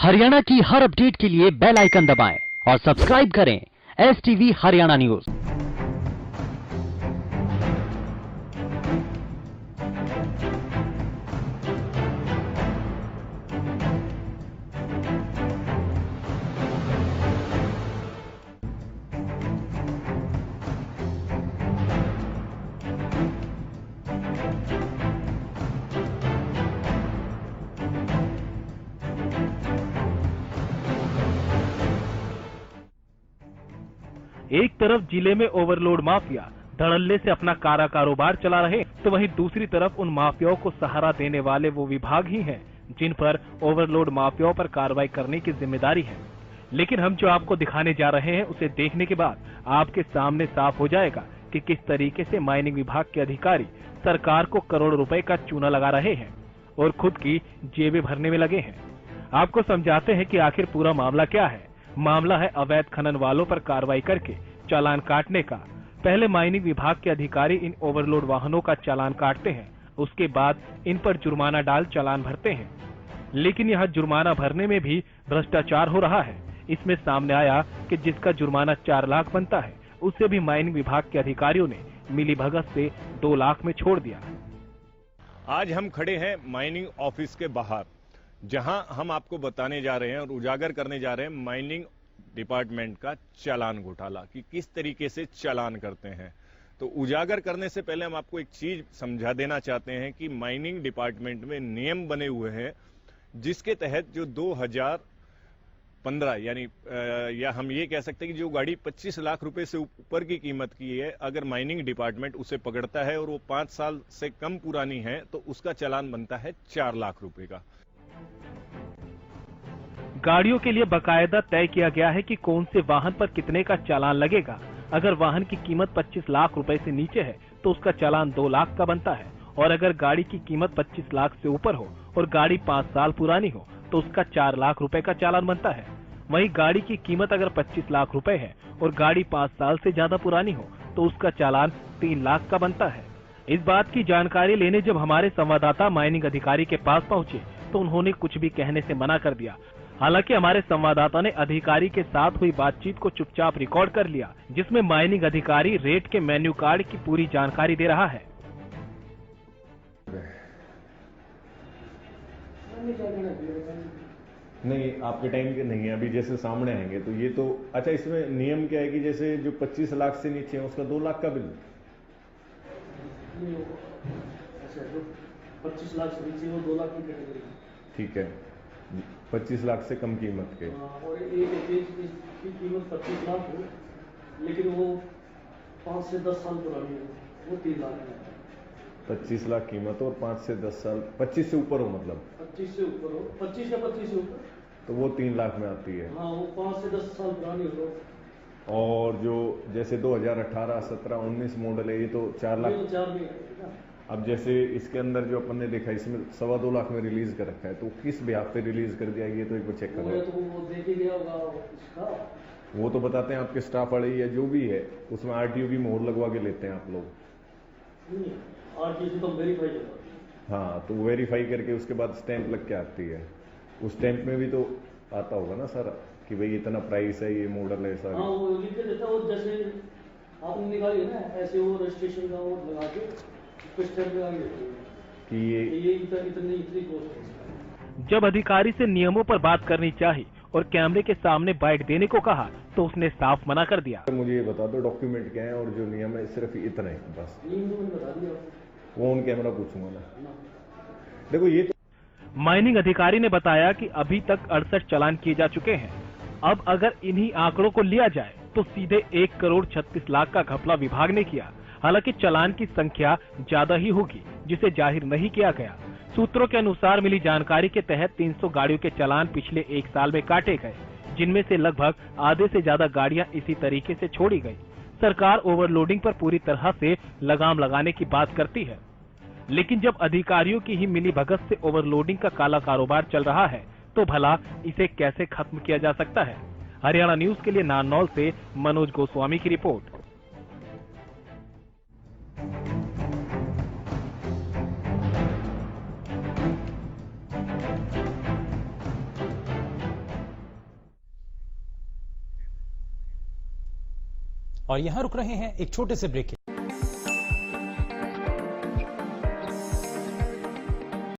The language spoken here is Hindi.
हरियाणा की हर अपडेट के लिए बेल आइकन दबाएं और सब्सक्राइब करें STV हरियाणा न्यूज। एक तरफ जिले में ओवरलोड माफिया धड़ल्ले से अपना कारोबार चला रहे, तो वहीं दूसरी तरफ उन माफियाओं को सहारा देने वाले वो विभाग ही हैं जिन पर ओवरलोड माफियाओं पर कार्रवाई करने की जिम्मेदारी है। लेकिन हम जो आपको दिखाने जा रहे हैं उसे देखने के बाद आपके सामने साफ हो जाएगा कि किस तरीके से माइनिंग विभाग के अधिकारी सरकार को करोड़ों रुपए का चूना लगा रहे हैं और खुद की जेबें भरने में लगे हैं। आपको समझाते हैं कि आखिर पूरा मामला क्या है। मामला है अवैध खनन वालों पर कार्रवाई करके चालान काटने का। पहले माइनिंग विभाग के अधिकारी इन ओवरलोड वाहनों का चालान काटते हैं, उसके बाद इन पर जुर्माना डाल चालान भरते हैं। लेकिन यह जुर्माना भरने में भी भ्रष्टाचार हो रहा है। इसमें सामने आया कि जिसका जुर्माना 4 लाख बनता है, उसे भी माइनिंग विभाग के अधिकारियों ने मिलीभगत से 2 लाख में छोड़ दिया। आज हम खड़े हैं माइनिंग ऑफिस के बाहर, जहां हम आपको बताने जा रहे हैं और उजागर करने जा रहे हैं माइनिंग डिपार्टमेंट का चालान घोटाला कि किस तरीके से चालान करते हैं। तो उजागर करने से पहले हम आपको एक चीज समझा देना चाहते हैं कि माइनिंग डिपार्टमेंट में नियम बने हुए हैं जिसके तहत जो 2015 यानी या हम ये कह सकते हैं कि जो गाड़ी 25 लाख रुपए से ऊपर की कीमत की है, अगर माइनिंग डिपार्टमेंट उसे पकड़ता है और वो 5 साल से कम पुरानी है तो उसका चालान बनता है 4 लाख रुपए का। गाड़ियों के लिए बकायदा तय किया गया है कि कौन से वाहन पर कितने का चालान लगेगा। अगर वाहन की कीमत 25 लाख रुपए से नीचे है तो उसका चालान 2 लाख का बनता है, और अगर गाड़ी की कीमत 25 लाख से ऊपर हो और गाड़ी 5 साल पुरानी हो तो उसका 4 लाख रुपए का चालान बनता है। वहीं गाड़ी की कीमत अगर 25 लाख रुपए है और गाड़ी 5 साल से ज्यादा पुरानी हो तो उसका चालान 3 लाख का बनता है। इस बात की जानकारी लेने जब हमारे संवाददाता माइनिंग अधिकारी के पास पहुंचे तो उन्होंने कुछ भी कहने से मना कर दिया। हालांकि हमारे संवाददाता ने अधिकारी के साथ हुई बातचीत को चुपचाप रिकॉर्ड कर लिया, जिसमें माइनिंग अधिकारी रेट के मेन्यू कार्ड की पूरी जानकारी दे रहा है। नहीं, आपके टाइम के नहीं है, अभी जैसे सामने आएंगे तो ये तो अच्छा। इसमें नियम क्या है कि जैसे जो 25 लाख से नीचे है उसका 2 लाख का बिल। 25 लाख से नीचे वो 2 लाख की कैटेगरी। ठीक है, 25 लाख से कम कीमत के। और एक की कीमत 25 लाख हो लेकिन वो 5 से 10 साल पुरानी हो, वो 3 लाख है। 25 लाख कीमत और 5 से 10 साल, 25 से ऊपर हो, मतलब 25 से ऊपर हो, 25 या 25 से ऊपर तो वो 3 लाख में आती है। हाँ, वो 5 से 10 साल पुरानी हो। और जो जैसे 2018, 17, 19 मॉडल है ये तो 4 लाख। 4 में आएगा। अब जैसे इसके अंदर जो अपन ने देखा इसमें 2.25 लाख में रिलीज कर रखा है, तो किस ब्याज पे रिलीज कर दिया ये तो एक बार चेक कर लो। तो वो देख ही गया होगा उसका। वो तो बताते हैं आपके स्टाफ वाले या जो भी है उसमें RTO की मोहर लगवा के लेते हैं आप लोग। RTO तो वेरीफाई करता है। हाँ, तो वेरीफाई करके उसके बाद स्टैंप लग के आती है। उस स्टैंप में भी तो आता होगा ना सर कि भाई इतना प्राइस है, ये मॉडल है सर। हाँ, वो लिख के देता है। जैसे आपने निकाली है ना, ऐसे वो रजिस्ट्रेशन का वो लगा के कि ये इतनी कॉस्ट है। जब अधिकारी से नियमों पर बात करनी चाहिए और कैमरे के सामने बाइट देने को कहा तो उसने साफ मना कर दिया। मुझे ये बता दो डॉक्यूमेंट क्या है और जो नियम है सिर्फ इतना है बस। नियम तो मैंने बता दिया, वो ऑन कैमरा पूछूंगा ना। देखो ये तो माइनिंग अधिकारी ने बताया कि अभी तक 68 चालान किए जा चुके हैं। अब अगर इन्हीं आंकड़ों को लिया जाए तो सीधे 1 करोड़ 36 लाख का घपला विभाग ने किया। हालांकि चालान की संख्या ज्यादा ही होगी जिसे जाहिर नहीं किया गया। सूत्रों के अनुसार मिली जानकारी के तहत 300 गाड़ियों के चालान पिछले 1 साल में काटे गए, जिनमें से लगभग आधे से ज्यादा गाड़ियां इसी तरीके से छोड़ी गई। सरकार ओवरलोडिंग पर पूरी तरह से लगाम लगाने की बात करती है, लेकिन जब अधिकारियों की ही मिलीभगत से ओवरलोडिंग का काला कारोबार चल रहा है तो भला इसे कैसे खत्म किया जा सकता है। हरियाणा न्यूज के लिए नारनौल से मनोज गोस्वामी की रिपोर्ट। और यहां रुक रहे हैं एक छोटे से ब्रेक के